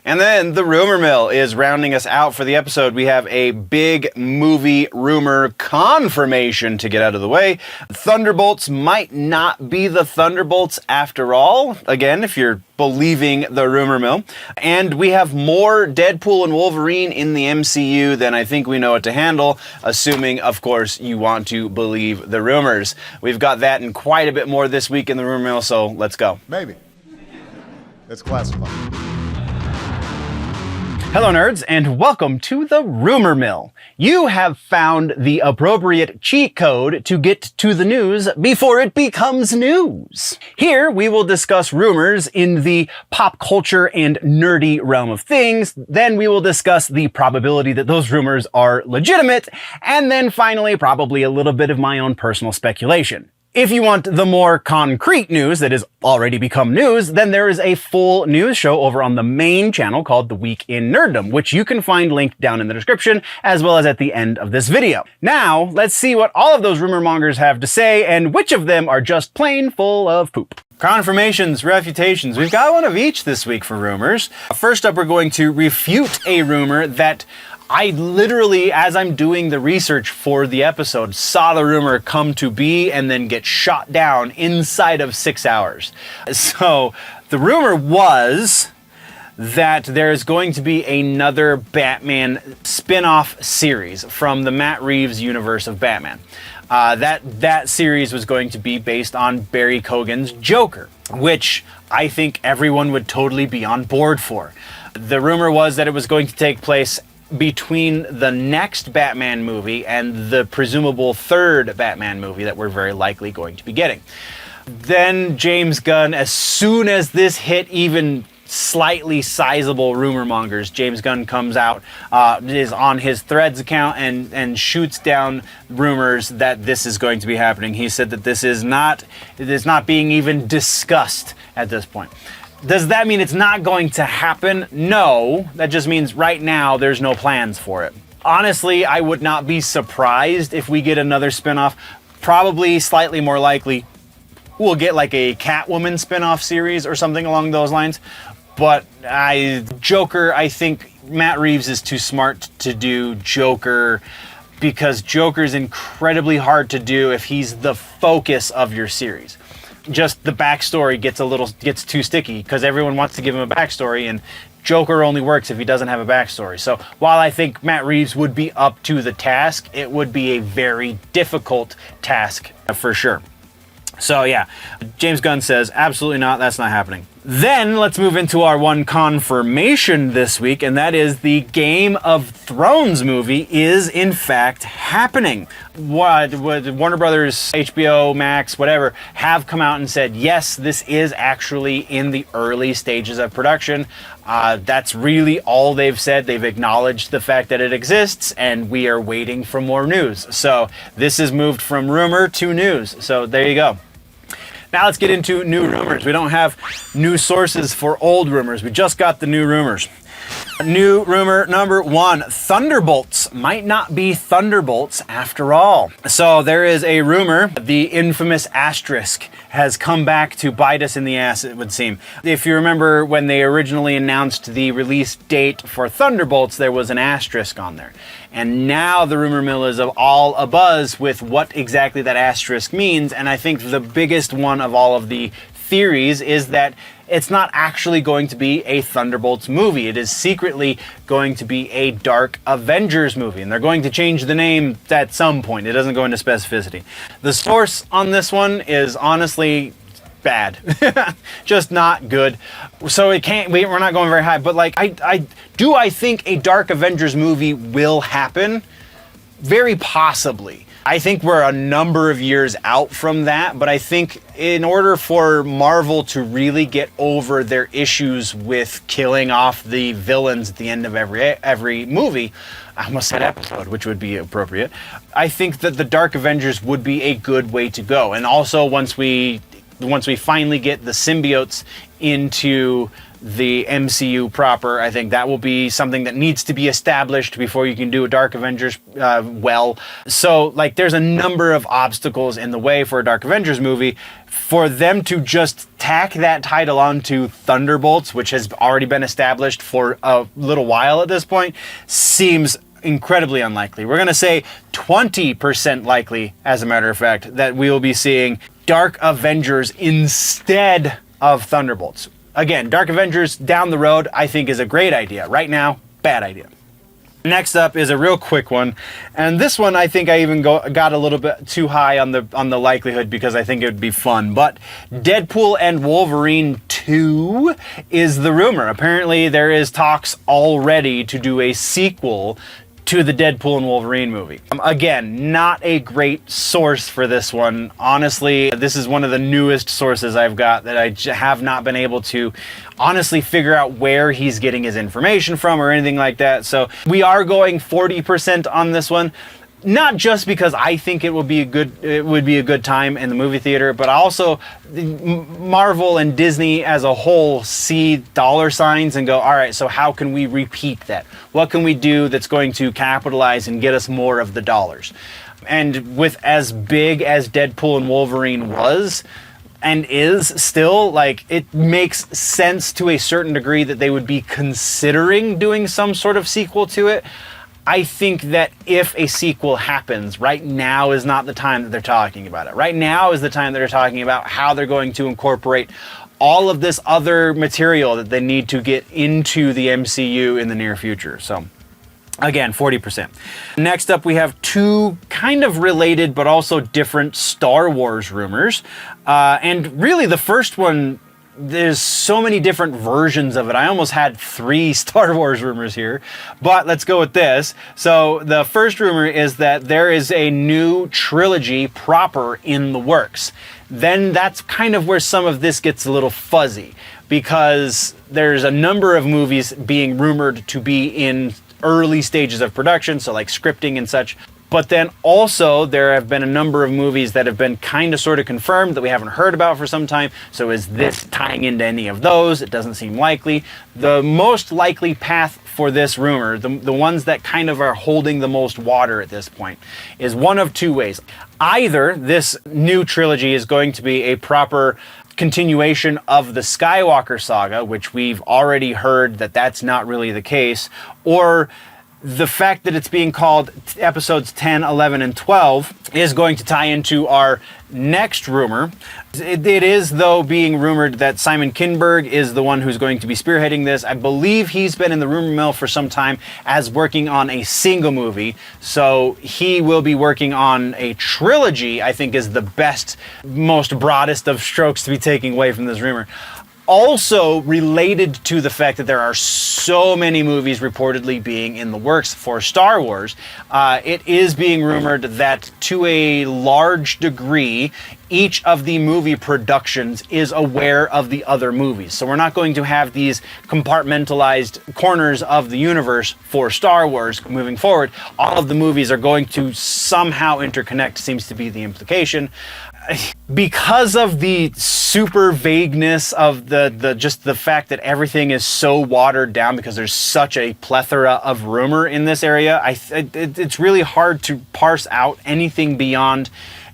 And then the rumor mill is rounding us out for the episode. We have a big movie rumor confirmation to get out of the way. Thunderbolts might not be the Thunderbolts after all. Again, if you're believing the rumor mill. And we have more Deadpool and Wolverine in the MCU than I think we know what to handle, assuming, of course, you want to believe the rumors. We've got that and quite a bit more this week in the rumor mill, so let's go. Maybe. It's classified. Hello nerds, and welcome to the Rumor Mill. You have found the appropriate cheat code to get to the news before it becomes news. Here we will discuss rumors in the pop culture and nerdy realm of things, then we will discuss the probability that those rumors are legitimate, and then finally probably a little bit of my own personal speculation. If you want the more concrete news that has already become news, then there is a full news show over on the main channel called The Week in Nerddom, which you can find linked down in the description, as well as at the end of this video. Now, let's see what all of those rumor mongers have to say, and which of them are just plain full of poop. Confirmations, refutations. We've got one of each this week for rumors. First up, we're going to refute a rumor that I literally, as I'm doing the research for the episode, saw the rumor come to be and then get shot down inside of 6 hours. So the rumor was that there's going to be another Batman spin-off series from the Matt Reeves universe of Batman. That series was going to be based on Barry Keoghan's Joker, which I think everyone would totally be on board for. The rumor was that it was going to take place between the next Batman movie and the presumable third Batman movie that we're very likely going to be getting. Then James Gunn, as soon as this hit even slightly sizable rumor mongers, James Gunn comes out, is on his Threads account and shoots down rumors that this is going to be happening. He said that it is not being even discussed at this point. Does that mean it's not going to happen? No, that just means right now there's no plans for it. Honestly, I would not be surprised if we get another spinoff. Probably slightly more likely we'll get like a Catwoman spinoff series or something along those lines. But Joker, I think Matt Reeves is too smart to do Joker because Joker's incredibly hard to do if he's the focus of your series. Just the backstory gets too sticky because everyone wants to give him a backstory, and Joker only works if he doesn't have a backstory. So while I think Matt Reeves would be up to the task, it would be a very difficult task for sure. So yeah, James Gunn says absolutely not, that's not happening. Then let's move into our one confirmation this week, and that is the Game of Thrones movie is in fact happening. Warner Brothers, HBO Max, whatever, have come out and said, yes, this is actually in the early stages of production. That's really all they've said. They've acknowledged the fact that it exists, and we are waiting for more news. So this has moved from rumor to news. So there you go. Now let's get into new rumors. We don't have new sources for old rumors. We just got the new rumors. New rumor number one, Thunderbolts might not be Thunderbolts after all. So there is a rumor, the infamous asterisk has come back to bite us in the ass, it would seem. If you remember when they originally announced the release date for Thunderbolts, there was an asterisk on there. And now the rumor mill is all abuzz with what exactly that asterisk means, and I think the biggest one of all of the theories is that it's not actually going to be a Thunderbolts movie. It is secretly going to be a Dark Avengers movie, and they're going to change the name at some point. It doesn't go into specificity. The source on this one is honestly bad. Just not good. So we're not going very high, but like I think a Dark Avengers movie will happen? Very possibly. I think we're a number of years out from that, but I think in order for Marvel to really get over their issues with killing off the villains at the end of every movie, I almost said episode, which would be appropriate, I think that the Dark Avengers would be a good way to go. And also once we finally get the symbiotes into the MCU proper. I think that will be something that needs to be established before you can do a Dark Avengers well. So, like, there's a number of obstacles in the way for a Dark Avengers movie. For them to just tack that title onto Thunderbolts, which has already been established for a little while at this point, seems incredibly unlikely. We're going to say 20% likely, as a matter of fact, that we will be seeing Dark Avengers instead of Thunderbolts. Again, Dark Avengers down the road, I think, is a great idea. Right now, bad idea. Next up is a real quick one, and this one I think I even got a little bit too high on the likelihood because I think it would be fun. But Deadpool and Wolverine 2 is the rumor. Apparently there is talks already to do a sequel to the Deadpool and Wolverine movie. Again, not a great source for this one. Honestly, this is one of the newest sources I've got that I have not been able to honestly figure out where he's getting his information from or anything like that. So we are going 40% on this one. Not just because I think it would be a good time in the movie theater, but also Marvel and Disney as a whole see dollar signs and go, all right, so how can we repeat that? What can we do that's going to capitalize and get us more of the dollars? And with as big as Deadpool and Wolverine was, and is still, like, it makes sense to a certain degree that they would be considering doing some sort of sequel to it. I think that if a sequel happens, right now is not the time that they're talking about it. Right now is the time that they're talking about how they're going to incorporate all of this other material that they need to get into the MCU in the near future. So, again, 40%. Next up, we have two kind of related but also different Star Wars rumors. And really the first one, there's so many different versions of it. I almost had 3 Star Wars rumors here, but let's go with this. So the first rumor is that there is a new trilogy proper in the works. Then that's kind of where some of this gets a little fuzzy, because there's a number of movies being rumored to be in early stages of production, so like scripting and such. But then also there have been a number of movies that have been kind of sort of confirmed that we haven't heard about for some time. So is this tying into any of those? It doesn't seem likely. The most likely path for this rumor, the ones that kind of are holding the most water at this point, is one of two ways. Either this new trilogy is going to be a proper continuation of the Skywalker Saga, which we've already heard that that's not really the case, or the fact that it's being called episodes 10, 11, and 12 is going to tie into our next rumor. It is, though, being rumored that Simon Kinberg is the one who's going to be spearheading this. I believe he's been in the rumor mill for some time as working on a single movie. So he will be working on a trilogy, I think is the best, most broadest of strokes to be taking away from this rumor. Also related to the fact that there are so many movies reportedly being in the works for Star Wars, it is being rumored that to a large degree, each of the movie productions is aware of the other movies. So we're not going to have these compartmentalized corners of the universe for Star Wars moving forward. All of the movies are going to somehow interconnect, seems to be the implication. Because of the super vagueness of the fact that everything is so watered down, because there's such a plethora of rumor in this area, it's really hard to parse out anything beyond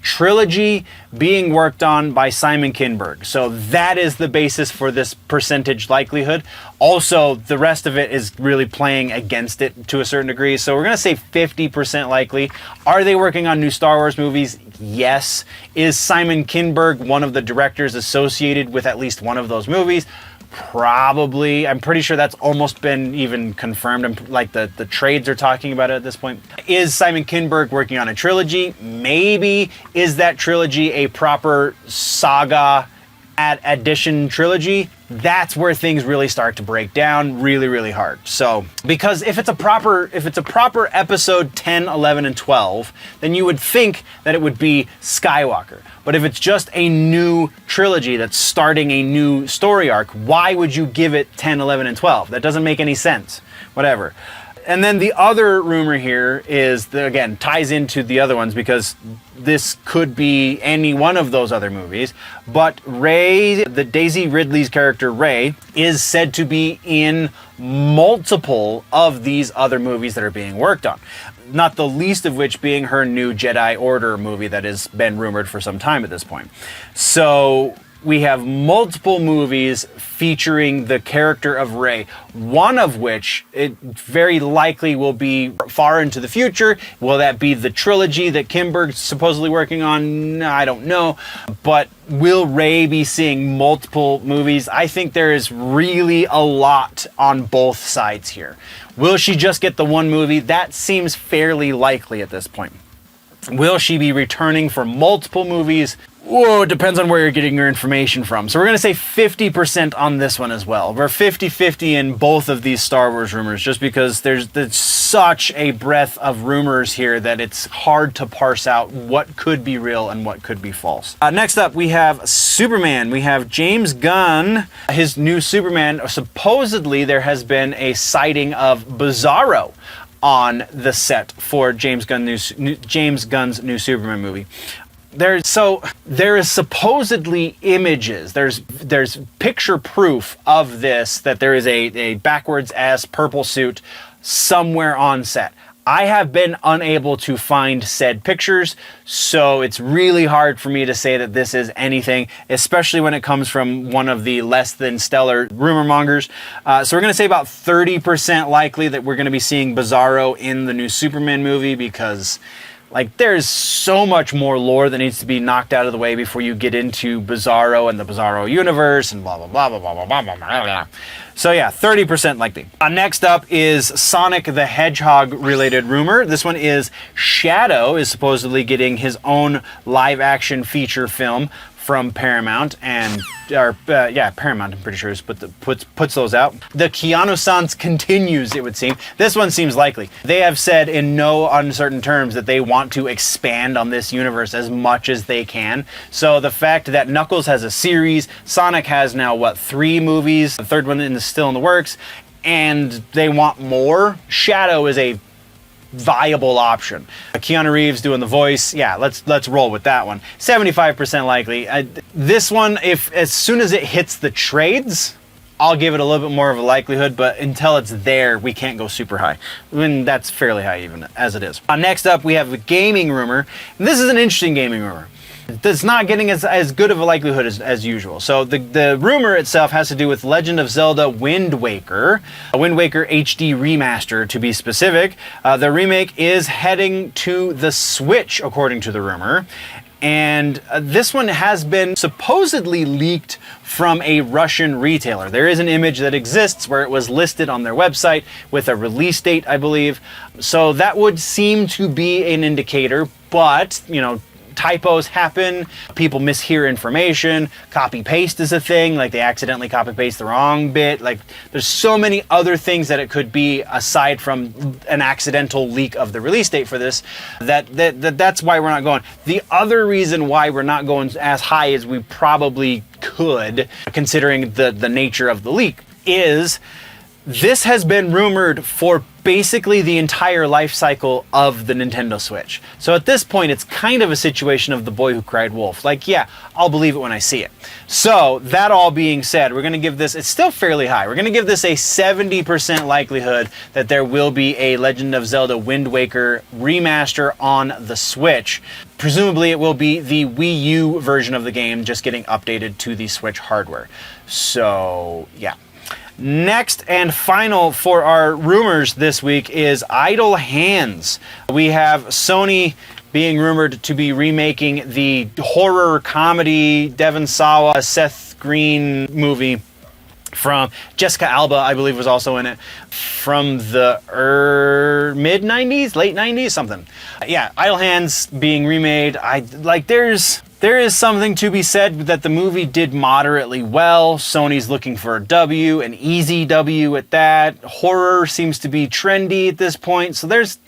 trilogy being worked on by Simon Kinberg. So that is the basis for this percentage likelihood. Also, the rest of it is really playing against it to a certain degree. So we're going to say 50% likely. Are they working on new Star Wars movies? Yes. Is Simon Kinberg one of the directors associated with at least one of those movies? Probably. I'm pretty sure that's almost been even confirmed. Like the trades are talking about it at this point. Is Simon Kinberg working on a trilogy? Maybe. Is that trilogy a proper saga addition trilogy? That's where things really start to break down really, really hard. So, because if it's a proper episode 10, 11, and 12, then you would think that it would be Skywalker. But if it's just a new trilogy that's starting a new story arc, why would you give it 10, 11, and 12? That doesn't make any sense. Whatever. And then the other rumor here is, again, ties into the other ones because this could be any one of those other movies. But Rey, the Daisy Ridley's character Rey, is said to be in multiple of these other movies that are being worked on. Not the least of which being her new Jedi Order movie that has been rumored for some time at this point. So we have multiple movies featuring the character of Rey, one of which it very likely will be far into the future. Will that be the trilogy that Kinberg's supposedly working on? I don't know. But will Rey be seeing multiple movies? I think there is really a lot on both sides here. Will she just get the one movie? That seems fairly likely at this point. Will she be returning for multiple movies? Whoa, it depends on where you're getting your information from. So we're going to say 50% on this one as well. We're 50-50 in both of these Star Wars rumors, just because there's such a breadth of rumors here that it's hard to parse out what could be real and what could be false. Next up, we have Superman. We have James Gunn, his new Superman. Supposedly, there has been a sighting of Bizarro on the set for James Gunn's new Superman movie. There is supposedly images. There's picture proof of this, that there is a backwards ass purple suit somewhere on set. I have been unable to find said pictures, so it's really hard for me to say that this is anything, especially when it comes from one of the less than stellar rumor mongers. So we're going to say about 30% likely that we're going to be seeing Bizarro in the new Superman movie, because there's so much more lore that needs to be knocked out of the way before you get into Bizarro and the Bizarro universe and blah, blah, blah, blah, blah, blah, blah, blah, blah. So yeah, 30% likely. Next up is Sonic the Hedgehog related rumor. This one is Shadow is supposedly getting his own live action feature film from Paramount, and Paramount, I'm pretty sure, puts those out. The Keanu-sans continues, it would seem. This one seems likely. They have said in no uncertain terms that they want to expand on this universe as much as they can. So the fact that Knuckles has a series, Sonic has now, 3 movies, the third one is still in the works, and they want more. Shadow is a viable option. Keanu Reeves doing the voice, yeah, let's roll with that one. 75% likely. This one, if as soon as it hits the trades, I'll give it a little bit more of a likelihood, but until it's there, we can't go super high. I mean, that's fairly high even as it is. Next up, we have a gaming rumor. And this is an interesting gaming rumor. It's not getting as good of a likelihood as usual. So the rumor itself has to do with Legend of Zelda Wind Waker, a Wind Waker HD remaster to be specific. The remake is heading to the Switch, according to the rumor. And this one has been supposedly leaked from a Russian retailer. There is an image that exists where it was listed on their website with a release date, I believe. So that would seem to be an indicator, but, typos happen, people mishear information, copy paste is a thing, they accidentally copy paste the wrong bit, there's so many other things that it could be aside from an accidental leak of the release date for this, that's why we're not going. The other reason why we're not going as high as we probably could, considering the nature of the leak, is this has been rumored for basically the entire life cycle of the Nintendo Switch. So at this point, it's kind of a situation of the boy who cried wolf. Yeah, I'll believe it when I see it. So that all being said, we're going to give this, it's still fairly high. We're going to give this a 70% likelihood that there will be a Legend of Zelda Wind Waker remaster on the Switch. Presumably it will be the Wii U version of the game, just getting updated to the Switch hardware. So yeah. Next and final for our rumors this week is Idle Hands. We have Sony being rumored to be remaking the horror comedy Devon Sawa, Seth Green movie from Jessica Alba, I believe, was also in it, from the mid-90s, late 90s, something. Yeah, Idle Hands being remade. There is something to be said that the movie did moderately well. Sony's looking for a W, an easy W at that. Horror seems to be trendy at this point. So there's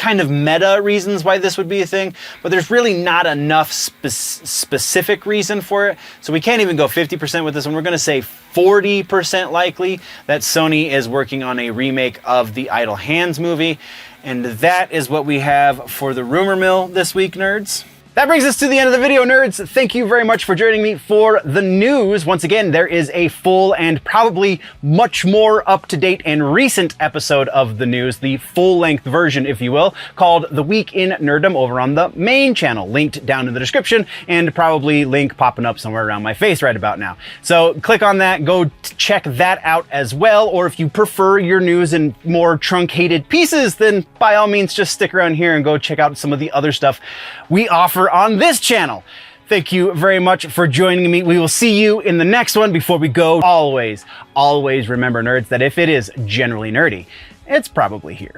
kind of meta reasons why this would be a thing, but there's really not enough specific reason for it. So we can't even go 50% with this one. We're going to say 40% likely that Sony is working on a remake of the Idle Hands movie. And that is what we have for the rumor mill this week, nerds. That brings us to the end of the video, nerds. Thank you very much for joining me for the news. Once again, there is a full and probably much more up-to-date and recent episode of the news, the full-length version, if you will, called The Week in Nerddom over on the main channel, linked down in the description, and probably link popping up somewhere around my face right about now. So click on that, go check that out as well, or if you prefer your news in more truncated pieces, then by all means just stick around here and go check out some of the other stuff we offer on this channel. Thank you very much for joining me. We will see you in the next one. Before we go, always remember, nerds, that if it is generally nerdy, it's probably here.